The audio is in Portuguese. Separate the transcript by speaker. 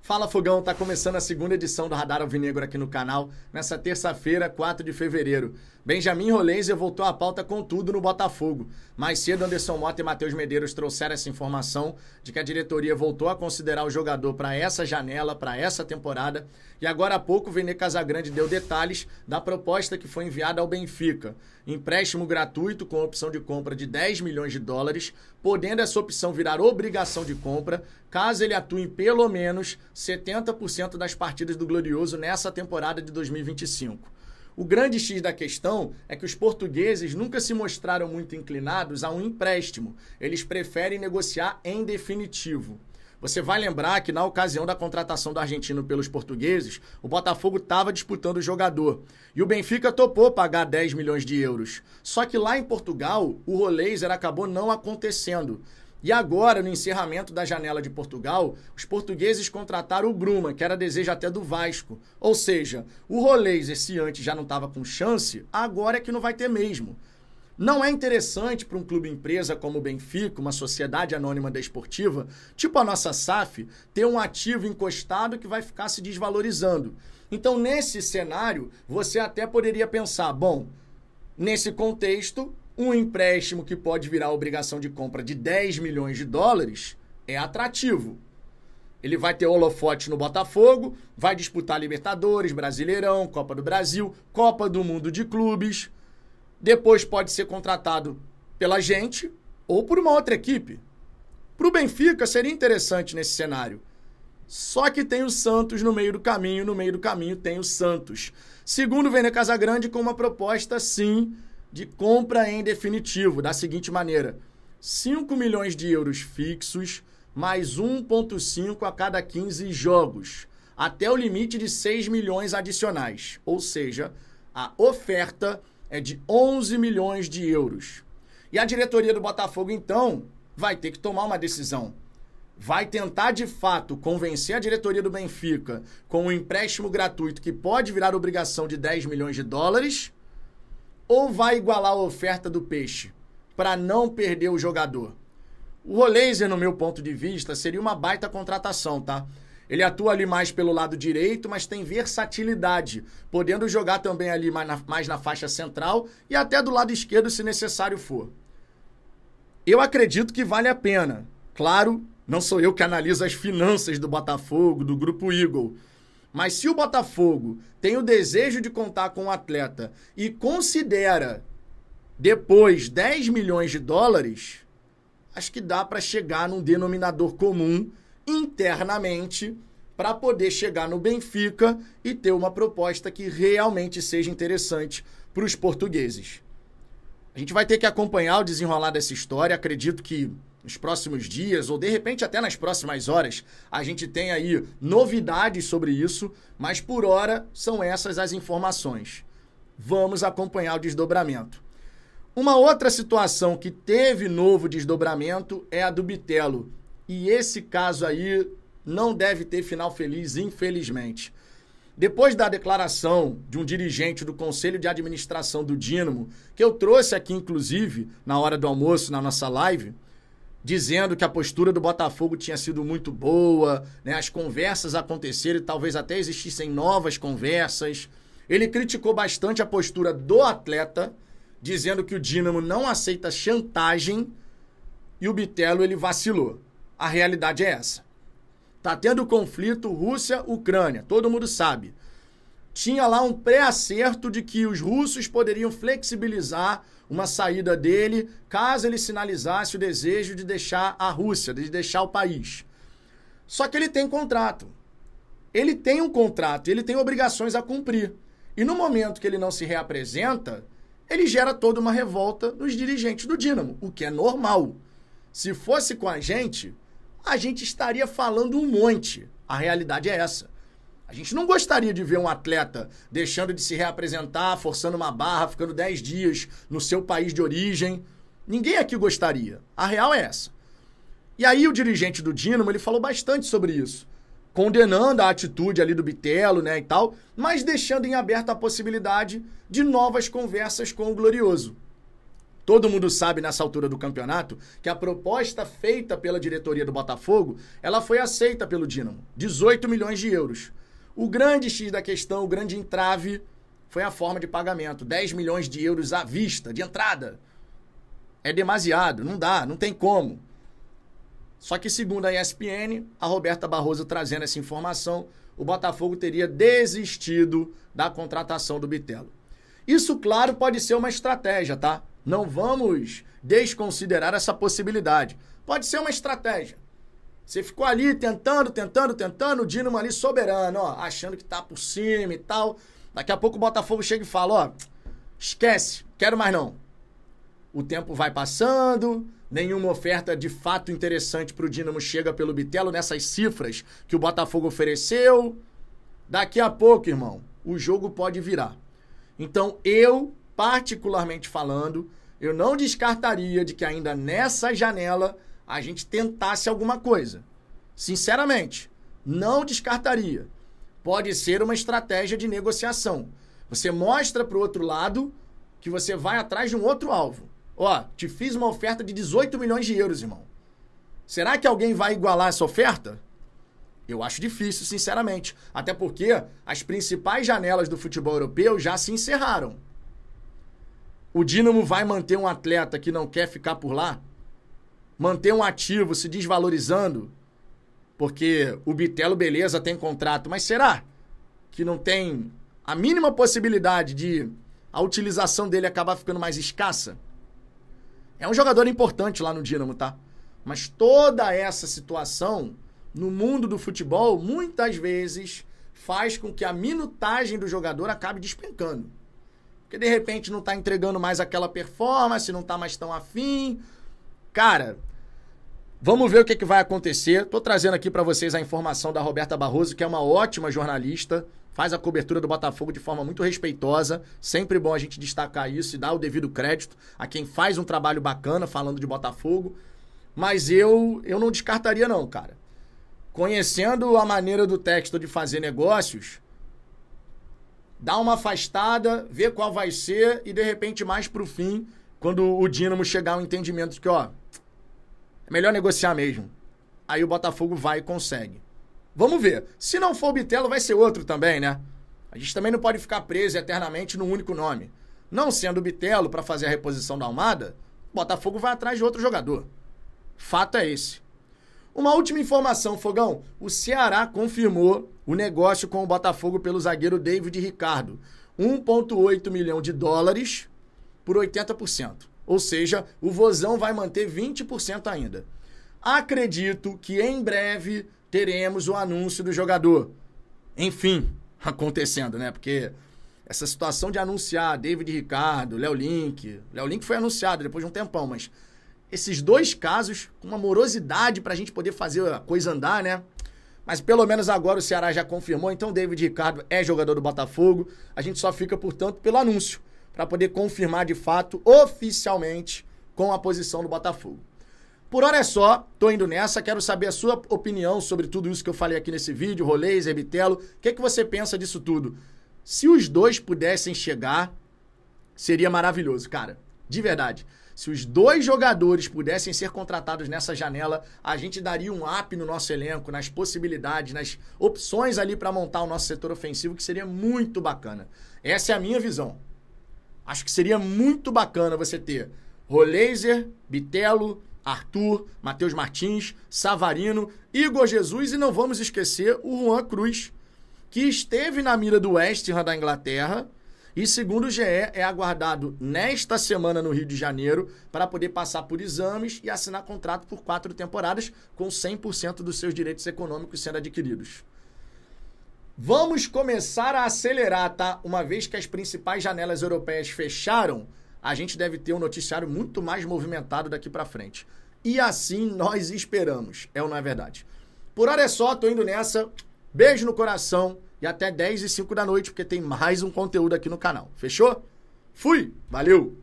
Speaker 1: Fala Fogão, tá começando a segunda edição do Radar Alvinegro aqui no canal, nessa terça-feira, 4 de fevereiro. Benjamin Rolenzer voltou à pauta com tudo no Botafogo. Mais cedo, Anderson Mota e Matheus Medeiros trouxeram essa informação de que a diretoria voltou a considerar o jogador para essa janela, para essa temporada. E agora há pouco, o Vene Casagrande deu detalhes da proposta que foi enviada ao Benfica. Empréstimo gratuito com opção de compra de 10 milhões de dólares, podendo essa opção virar obrigação de compra, caso ele atue em pelo menos 70% das partidas do Glorioso nessa temporada de 2025. O grande X da questão é que os portugueses nunca se mostraram muito inclinados a um empréstimo. Eles preferem negociar em definitivo. Você vai lembrar que na ocasião da contratação do argentino pelos portugueses, o Botafogo estava disputando o jogador. E o Benfica topou pagar 10 milhões de euros. Só que lá em Portugal, o Rolenzer acabou não acontecendo. E agora, no encerramento da janela de Portugal, os portugueses contrataram o Bruma, que era desejo até do Vasco. Ou seja, o Rolenzer, se antes já não estava com chance, agora é que não vai ter mesmo. Não é interessante para um clube empresa como o Benfica, uma sociedade anônima desportiva, tipo a nossa SAF, ter um ativo encostado que vai ficar se desvalorizando. Então, nesse cenário, você até poderia pensar, bom, nesse contexto, um empréstimo que pode virar obrigação de compra de 10 milhões de dólares é atrativo. Ele vai ter holofote no Botafogo, vai disputar Libertadores, Brasileirão, Copa do Brasil, Copa do Mundo de Clubes. Depois pode ser contratado pela gente ou por uma outra equipe. Para o Benfica seria interessante nesse cenário. Só que tem o Santos no meio do caminho tem o Santos. Segundo o Vene Casagrande, com uma proposta, sim, de compra em definitivo, da seguinte maneira: 5 milhões de euros fixos, mais 1,5 a cada 15 jogos, até o limite de 6 milhões adicionais. Ou seja, a oferta é de 11 milhões de euros. E a diretoria do Botafogo, então, vai ter que tomar uma decisão. Vai tentar, de fato, convencer a diretoria do Benfica com um empréstimo gratuito que pode virar obrigação de 10 milhões de dólares, ou vai igualar a oferta do Peixe para não perder o jogador? O Rolenzer, no meu ponto de vista, seria uma baita contratação, tá? Ele atua ali mais pelo lado direito, mas tem versatilidade, podendo jogar também ali mais na faixa central e até do lado esquerdo, se necessário for. Eu acredito que vale a pena. Claro, não sou eu que analiso as finanças do Botafogo, do Grupo Eagle. Mas se o Botafogo tem o desejo de contar com um atleta e considera depois 10 milhões de dólares, acho que dá para chegar num denominador comum internamente para poder chegar no Benfica e ter uma proposta que realmente seja interessante para os portugueses. A gente vai ter que acompanhar o desenrolar dessa história. Acredito que nos próximos dias, ou de repente até nas próximas horas, a gente tem aí novidades sobre isso, mas por hora são essas as informações. Vamos acompanhar o desdobramento. Uma outra situação que teve novo desdobramento é a do Bitelo. E esse caso aí não deve ter final feliz, infelizmente. Depois da declaração de um dirigente do Conselho de Administração do Dínamo, que eu trouxe aqui, inclusive, na hora do almoço, na nossa live, dizendo que a postura do Botafogo tinha sido muito boa, né? As conversas aconteceram e talvez até existissem novas conversas. Ele criticou bastante a postura do atleta, dizendo que o Dínamo não aceita chantagem, e o Bitelo ele vacilou. A realidade é essa. Tá tendo conflito Rússia-Ucrânia, todo mundo sabe. Tinha lá um pré-acerto de que os russos poderiam flexibilizar uma saída dele caso ele sinalizasse o desejo de deixar a Rússia, de deixar o país. Só que ele tem contrato. Ele tem um contrato, ele tem obrigações a cumprir. E no momento que ele não se reapresenta, ele gera toda uma revolta nos dirigentes do Dínamo, o que é normal. Se fosse com a gente estaria falando um monte. A realidade é essa. A gente não gostaria de ver um atleta deixando de se reapresentar, forçando uma barra, ficando 10 dias no seu país de origem. Ninguém aqui gostaria. A real é essa. E aí o dirigente do Dínamo, ele falou bastante sobre isso, condenando a atitude ali do Bitelo, né, e tal, mas deixando em aberto a possibilidade de novas conversas com o Glorioso. Todo mundo sabe nessa altura do campeonato que a proposta feita pela diretoria do Botafogo, ela foi aceita pelo Dínamo. 18 milhões de euros. O grande X da questão, o grande entrave, foi a forma de pagamento. 10 milhões de euros à vista, de entrada. É demasiado, não dá, não tem como. Só que segundo a ESPN, a Roberta Barroso trazendo essa informação, o Botafogo teria desistido da contratação do Bitelo. Isso, claro, pode ser uma estratégia, tá? Não vamos desconsiderar essa possibilidade. Pode ser uma estratégia. Você ficou ali tentando, o Dínamo ali soberano, ó, achando que tá por cima e tal. Daqui a pouco o Botafogo chega e fala, ó, esquece, quero mais não. O tempo vai passando, nenhuma oferta de fato interessante pro Dínamo chega pelo Bitelo nessas cifras que o Botafogo ofereceu. Daqui a pouco, irmão, o jogo pode virar. Então, eu, particularmente falando, eu não descartaria de que ainda nessa janela a gente tentasse alguma coisa. Sinceramente, não descartaria. Pode ser uma estratégia de negociação. Você mostra pro outro lado que você vai atrás de um outro alvo. Ó, te fiz uma oferta de 18 milhões de euros, irmão. Será que alguém vai igualar essa oferta? Eu acho difícil, sinceramente. Até porque as principais janelas do futebol europeu já se encerraram. O Dínamo vai manter um atleta que não quer ficar por lá? Manter um ativo se desvalorizando? Porque o Bitelo, beleza, tem contrato. Mas será que não tem a mínima possibilidade de a utilização dele acabar ficando mais escassa? É um jogador importante lá no Dínamo, tá? Mas toda essa situação no mundo do futebol, muitas vezes, faz com que a minutagem do jogador acabe despencando. Porque, de repente, não tá entregando mais aquela performance, não tá mais tão afim. Cara, vamos ver o que vai acontecer. Tô trazendo aqui pra vocês a informação da Roberta Barroso, que é uma ótima jornalista, faz a cobertura do Botafogo de forma muito respeitosa. Sempre bom a gente destacar isso e dar o devido crédito a quem faz um trabalho bacana falando de Botafogo. Mas eu não descartaria não, cara. Conhecendo a maneira do Textor de fazer negócios, dá uma afastada, vê qual vai ser e de repente mais pro fim, quando o Dínamo chegar ao entendimento de que, ó, é melhor negociar mesmo. Aí o Botafogo vai e consegue. Vamos ver. Se não for o Bitelo, vai ser outro também, né? A gente também não pode ficar preso eternamente num único nome. Não sendo o Bitelo para fazer a reposição da Almada, o Botafogo vai atrás de outro jogador. Fato é esse. Uma última informação, Fogão. O Ceará confirmou o negócio com o Botafogo pelo zagueiro David Ricardo. 1,8 milhão de dólares por 80%. Ou seja, o Vozão vai manter 20% ainda. Acredito que em breve teremos o anúncio do jogador. Enfim, acontecendo, né? Porque essa situação de anunciar David Ricardo, Léo Link foi anunciado depois de um tempão, mas esses dois casos, com uma morosidade pra gente poder fazer a coisa andar, né? Mas pelo menos agora o Ceará já confirmou, então David Ricardo é jogador do Botafogo. A gente só fica, portanto, pelo anúncio, para poder confirmar de fato, oficialmente, com a posição do Botafogo. Por hora é só, tô indo nessa, quero saber a sua opinião sobre tudo isso que eu falei aqui nesse vídeo, Rolês, Bitelo. O que você pensa disso tudo? Se os dois pudessem chegar, seria maravilhoso, cara. De verdade. Se os dois jogadores pudessem ser contratados nessa janela, a gente daria um up no nosso elenco, nas possibilidades, nas opções ali para montar o nosso setor ofensivo, que seria muito bacana. Essa é a minha visão. Acho que seria muito bacana você ter Roleiser, Bitelo, Arthur, Matheus Martins, Savarino, Igor Jesus e não vamos esquecer o Juan Cruz, que esteve na mira do West Ham da Inglaterra e, segundo o GE, é aguardado nesta semana no Rio de Janeiro para poder passar por exames e assinar contrato por 4 temporadas com 100% dos seus direitos econômicos sendo adquiridos. Vamos começar a acelerar, tá? Uma vez que as principais janelas europeias fecharam, a gente deve ter um noticiário muito mais movimentado daqui para frente. E assim nós esperamos, é ou não é verdade? Por hora é só, tô indo nessa. Beijo no coração e até 10h05 da noite, porque tem mais um conteúdo aqui no canal. Fechou? Fui! Valeu!